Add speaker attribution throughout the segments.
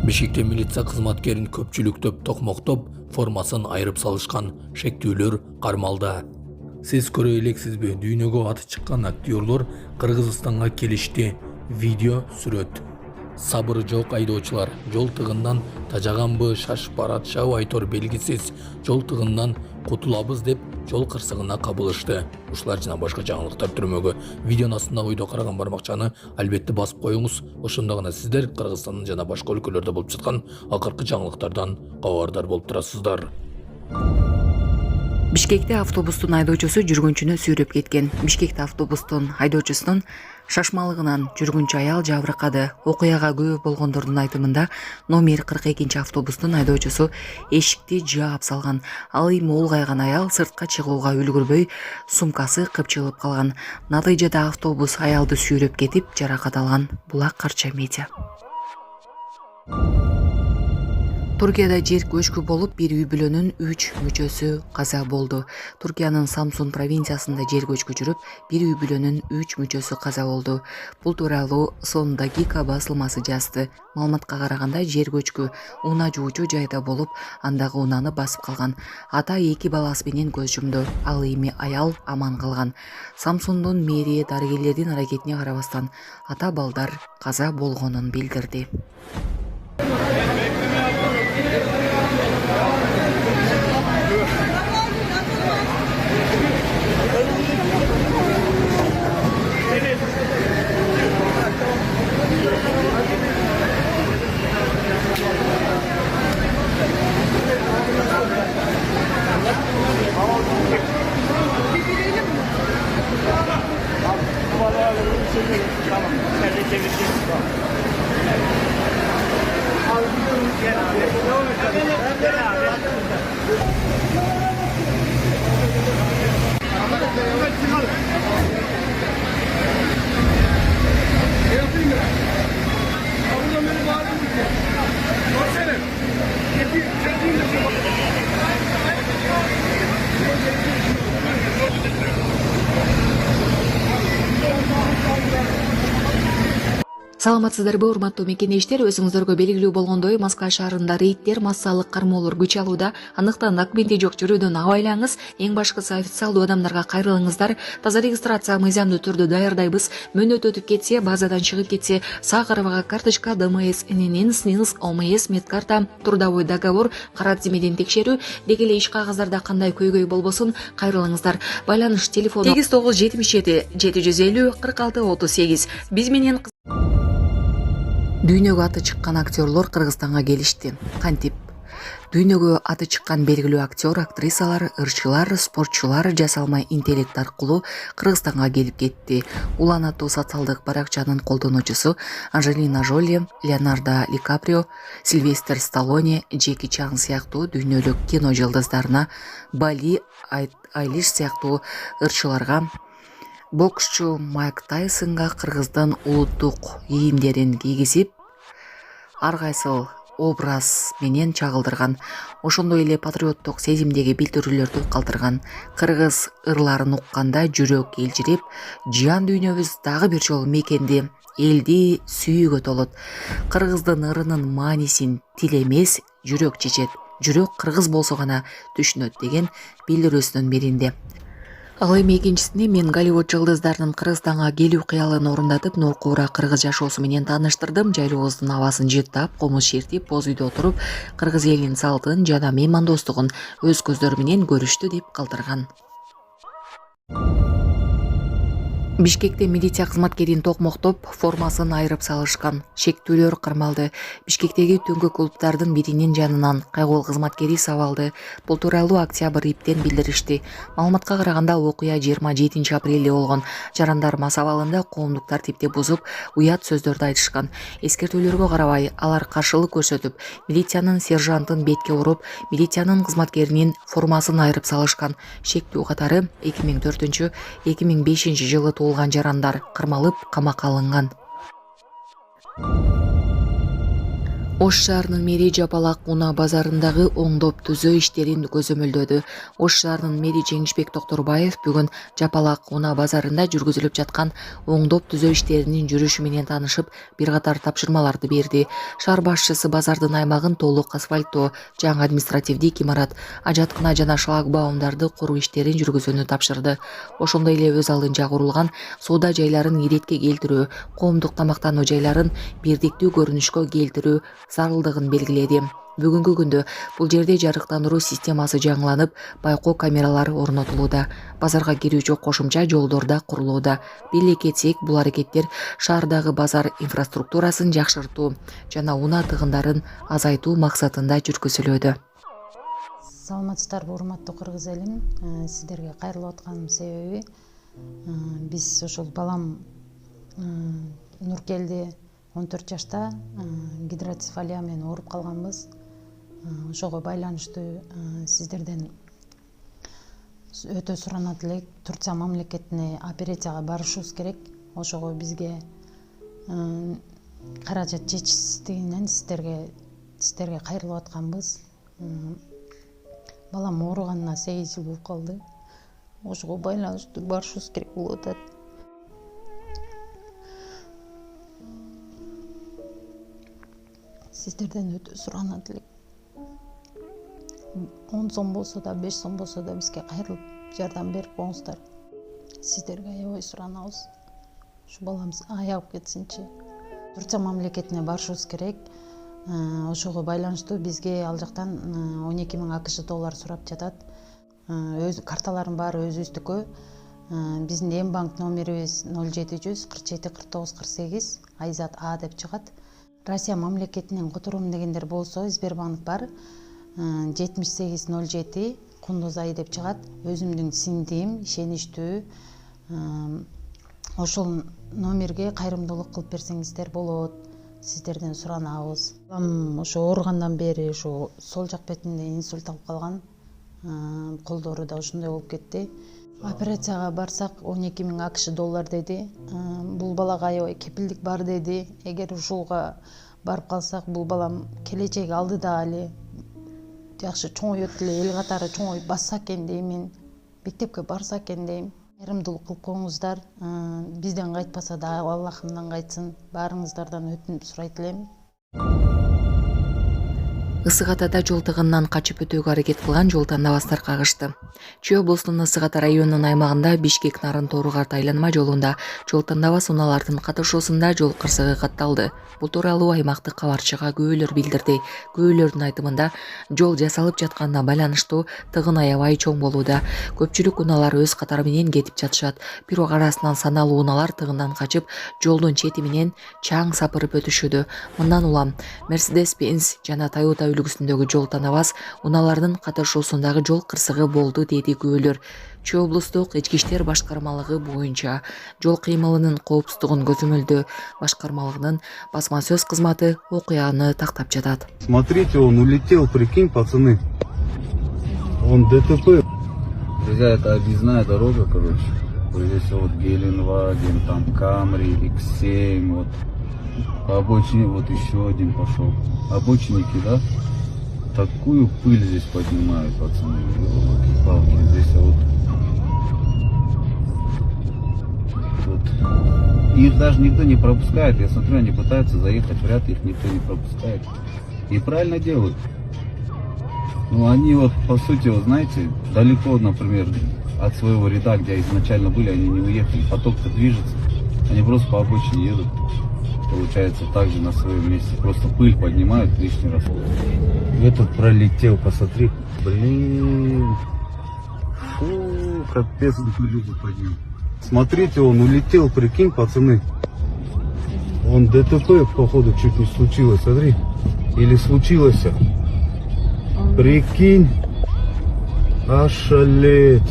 Speaker 1: Бишкекте милиция кызматкерин көпчүлүктөп токмоктоп, формасын айырып салышкан шектүүлөр кармалды. Сиз көрө элексизби, дүйнөгө аты чыккан актерлор Кыргызстанга келишти. Видео сүрөт. Сабыры жок айдоочулар жол тыгындан тажаганбы, шашып баратышабы айтор белгисиз. Жол тыгындан кутулабыз деп жол кырсыгына кабылышты. Ушулар жана башка жаңылыктар түрмөгө видеонун астындагы үйдө караган бармакчаны албетте басып коюңуз. Ошондо гана сиздер Кыргызстандын жана башка өлкөлөрдө болуп жаткан акыркы жаңылыктардан кабардар болуп турасыздар.
Speaker 2: Бишкекте автобустун айдоочусу жүргүнчүнү сүйрөп кеткен. Бишкекте автобустун айдоочусунун шашмалыгынан жүргүнчү аял жабыркады. Окуяга күбө болгондордун айтымында номер 42 автобустун айдоочусу эшикти жаап салган. Ал эми улгайган аял сыртка чыгууга үлгүрбөй, сумкасы кыпчылып калган. Натыйжада автобус аялды сүйрөп кетип, жаракат алган. Булак Карча медиа. Туркияда жер көчкү болуп, бир үй бүлөнүн 3 мүчөсү каза болду. Туркиянын Самсун провинциясында жер көчкү жүрүп, бир үй бүлөнүн 3 мүчөсү каза болду. Бул тууралуу Son Dakika басылмасы жазды. Маалыматка караганда, жер көчкү унаа жуучу жайда болуп, андагы унааны басып калган. Ата 2 баласы менен көз жумду. Ал эми аял аман калган. Самсундун мэрии дарыгерлердин аракетине карабастан ата балдар каза болгонун билдирди. Саламатсыздарбы, урматтуу мекенештер, өзүңүздөргө белгилүү болгондой, Москва шаарында рейдтер, массалык кармоолор күч алууда. Андыктан документи жок жүрүүдөн абайлаңыз. Эң башкысы официалдуу адамдарга кайрылыңыздар. Таза регистрация мыйзамдуу түрдө даярдайбыз. Мөөнөт өтүп кетсе, базадан чыгып кетсе, сак арабага карточка, ДМС, ННН, СНИЛС, ОМС, медкарта, трудовой договор, карат зимеден текшерүү, деги эле иш кагаздарда кандай көйгөй болбосун, кайрылыңыздар. Байланыш телефону 8977 750 46 38. Биз менен дүйнөгө аты чыккан актерлор Кыргызстанга келишти. Кантип? Дүйнөгө аты чыккан белгилүү актер, актрисалар, ырчылар, спортчулар жасалмай интеллект аркылуу Кыргызстанга келип кетти. Улан аттуу социалдык баракчанын колдонуучусу Анжелина Жоли, Леонардо Ди Каприо, Сильвестр Сталлоне, Джеки Чан сыяктуу дүйнөлүк кино жылдыздарына, Бали Айлиш сыяктуу ырчыларга, боксчу Майк Тайсонго Кыргыздын улуттук кийимдерин кийгизип, ар кайсыл образ менен чагылдырган. Ошондой эле патриоттук сезимдеги билдирүүлөрдү калтырган. Кыргыз ырларын укканда жүрөк элжирип, жан дүйнөбүз дагы бир жолу мекенди, элди сүйүүгө толот. Кыргыздын ырынын маанисин тил эмес, жүрөк чечет. Жүрөк кыргыз болсо гана түшүнөт деген билдирүүсүнүн биринде. Ал эми экинчисине мен Голливуд жылдыздарынын Кыргызстанга келүү кыялын орундатып, нуркуура кыргыз жашоосу менен тааныштырдым. Жайлообуздун абасын жыттап, комуз чертип, боз үйдө отуруп, кыргыз элинин салтын жана меймандостугун өз көздөрү менен көрүштү деп калтырган. Бишкекте милиция кызматкерин токмоктоп, формасын айырып салышкан. Шектүүлөр кармалды. Бишкектеги түнгү клубдардын биринин жанынан кайгуул кызматкери сабалды. Бул тууралуу Октябрь иптен билдиришти. Маалыматка караганда, окуя 27 апрелде болгон. Жарандар мас абалында коомдук тартипти бузуп, уят сөздөрдү айтышкан. Эскертүүлөргө карабай, алар каршылык көрсөтүп, милициянын сержантын бетке уруп, милициянын кызматкеринин формасын айырып салышкан. Шектүү катары 2004-2005 жылы туулган жарандар кармалып, камакка алынган. Ош шаарынын мэри Жапалак унаа базарындагы оңдоп түзөө иштерин көзөмөлдөдү. Ош шаарынын мэри Жеңишбек Токторбаев бүгүн Жапалак унаа базарында жүргүзүлүп жаткан оңдоп түзөө иштеринин жүрүшү менен таанышып, бир катар тапшырмаларды берди. Шаар башчысы базардын аймагын толук асфальттоо, жаңы административдик имарат, ажаткына жана шлагбаумдарды куруу иштерин жүргүзүүнү тапшырды. Ошондой эле өз алдынча курулган соода жайларын иретке келтирүү, коомдук тамактануу жайларын бирдиктүү көрүнүшкө келтирүү зарылдыгын белгиледи. Бүгүнкү күндө бул жерде жарыктандыруу системасы жаңыланып, байкоо камералары орнотулууда. Базарга кирүүчү кошумча жолдор да курулууда. Бийлик кетсек, бул аракеттер шаардагы базар инфраструктурасын жакшыртуу жана унаа тыгындарын азайтуу максатында жүргүзүлүүдө.
Speaker 3: Саламатсыздарбы, урматтуу кыргыз элим. Сиздерге кайрылып атканымдын себеби биз ушул балам Нуркелди 14 жашта гидроцефалия менен ооруп калганбыз. Ошого байланыштуу сиздерден өтө суранат элек. Турция мамлекетине операцияга барышыбыз керек. Ошого бизге каражат жетишсиздигинен сиздерге кайрылып атканбыз. Балам ооруганына 8 жыл болуп калды. Ошого байланыштуу барышыбыз керек болуп атат. Сиздерден өтө суранат элек. 10 сом болсо да, 5 сом болсо да бизге кайрылып жардам берип коңуздар. Сиздерге аябай суранабыз. Ушу баламыз аягып кетсинчи. Турция мамлекетине барышыбыз керек. Ошого байланыштуу бизге ал жактан 12 000 АКШ доллар сурап жатат. Өз карталардын баары өзүбүздүкү. Биздин эм банк номерибиз 0700 47 49 48 Айзат А деп чыгат. Россия мамлекетинен которуум дегендер болсо Сбербанк бар. 7807 Кундуз Ай деп чыгат. Өзүмдүн сиңдим, ишеничтүү. Ошол номерге кайрымдуулук кылып берсеңиздер болот. Сиздерден суранабыз. Ошо ооругандан бери ошо сол жак бетинде инсульт алып калган. Колдору да ошондой болуп кетти. Операцияга барсак 12 000 АКШ доллар деди. Бул балага аябай кепилдик бар деди. Эгер ушулга барып калсак, бул балам келечеги алдыда али жакшы чоңойот эле, эл катары чоңоюп басса экен деймин. Мектепке барса экен дейм. Кайрымдуулук кылып коңуздар. Бизден кайтпаса да Аллахымдан кайтсын. Баарыңыздардан өтүнүп сурайт элем.
Speaker 2: Ысык Атада жол тыгынынан качып өтүүгө аракет кылган жол тандабастар кагышты. Чүй облусунун Ысык Ата районунун аймагында Бишкек Нарын-Торугарт айланма жолунда жол тандабас унаалардын катышуусунда жол кырсыгы катталды. Бул тууралуу аймактык кабарчыга күбөлөр билдирди. Күбөлөрдүн айтымында жол жасалып жатканына байланыштуу тыгын аябай чоң болууда. Көпчүлүк унаалар өз катары менен кетип жатышат. Бирок арасынан саналуу унаалар тыгындан качып, жолдун чети менен чаң сапырып өтүшүүдө. Мындан улам Mercedes-Benz жана Toyota үлгүсүндөгү жол тандабас унаалардын катышуусундагы жол кырсыгы болду, деди күбөлөр. Чүй облустук ички иштер башкармалыгы боюнча жол кыймылынын коопсуздугун көзөмөлдөө башкармалыгынын басма сөз кызматы окуяны тактап жатат.
Speaker 4: Смотрите, он улетел, прикинь, пацаны. Он ДТП. Друзья, это объездная дорога, короче. Вот здесь вот Геленваген, там Камри, X7, вот. По обочине вот еще один пошел. Обочинники, да? Такую пыль здесь поднимают, пацаны. Палки. Здесь вот. Их даже никто не пропускает. Я смотрю, они пытаются заехать в ряд, их никто не пропускает. И правильно делают. Ну, они вот, по сути, вот, знаете, далеко, например, от своего ряда, где изначально были, они не уехали. Поток-то движется. Они просто по обочине едут. Получается, также на своем месте. Просто пыль поднимают лишний раз. Этот пролетел, посмотри. Блин. Фу, капец, пылюгу поднял. Смотрите, он улетел, прикинь, пацаны. Он ДТП, походу, чуть не случилось, смотри. Или случилось. Прикинь. Ошалеть.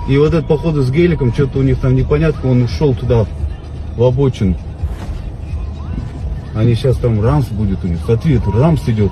Speaker 4: И вот этот, походу, с геликом, что-то у них там непонятно, он ушел туда, в обочину. Они сейчас там рамс будет у них. Смотри, это рамс идет.